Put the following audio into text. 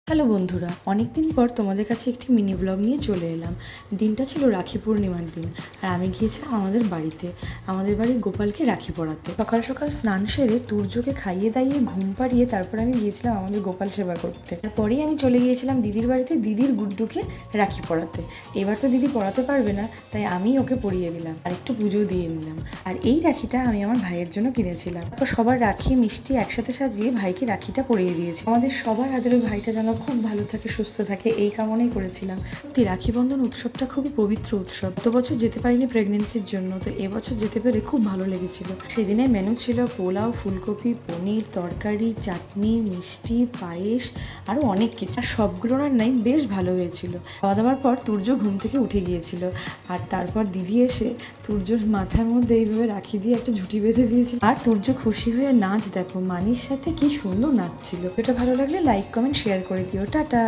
Hello বন্ধুরা, অনেক দিন পর তোমাদের কাছে একটি মিনি ব্লগ নিয়ে চলে এলাম। দিনটা ছিল রাখি পূর্ণিমার দিন, আর আমি গিয়েছিলাম আমাদের বাড়িতে, আমাদের বাড়ির গোপালকে রাখি পরাতে। সকাল সকাল স্নান সেরে তুর্যকে খাইয়ে দাইয়ে ঘুম পাড়িয়ে তারপর আমি গিয়েছিলাম আমাদের গোপাল সেবা করতে। তারপরেই আমি চলে গিয়েছিলাম দিদির বাড়িতে দিদির গুড্ডুকে রাখি পরাতে। এবার তো দিদি পরাতে পারবে না, তাই আমি ওকে পরিয়ে দিলাম আর একটু পুজো দিয়ে নিলাম। আর এই রাখিটা আমি আমার ভাইয়ের জন্য কিনেছিলাম। তারপর সবার রাখি মিষ্টি একসাথে সাজিয়ে ভাইকে রাখিটা পরিয়ে দিয়েছি। আমাদের সবার হাতের ওই ভাইটা যেন খুব ভালো থাকে, সুস্থ থাকে, এই কামনাই করেছিলাম। তো রাখি বন্ধন উৎসবটা খুবই পবিত্র উৎসব। গত বছর যেতে পারিনি প্রেগনেন্সির জন্য, তো এবছর যেতে পেরে খুব ভালো লেগেছিল। সেদিনে মেনু ছিল পোলাও, ফুলকপি, পনির, তরকারি, চাটনি, মিষ্টি, পায়েস, আরও অনেক কিছু। আর সবগুলো রান্নাই বেশ ভালো হয়েছিল। খাওয়া দাওয়ার পর তুর্য ঘুম থেকে উঠে গিয়েছিল, আর তারপর দিদি এসে তুর্যর মাথার মধ্যে এইভাবে রাখি দিয়ে একটা ঝুঁটি বেঁধে দিয়েছিল। আর তুর্য খুশি হয়ে নাচ দেখো, মানির সাথে কি সুন্দর নাচছিল। এটা ভালো লাগলে লাইক, কমেন্ট, শেয়ার করে দিও। টাটা।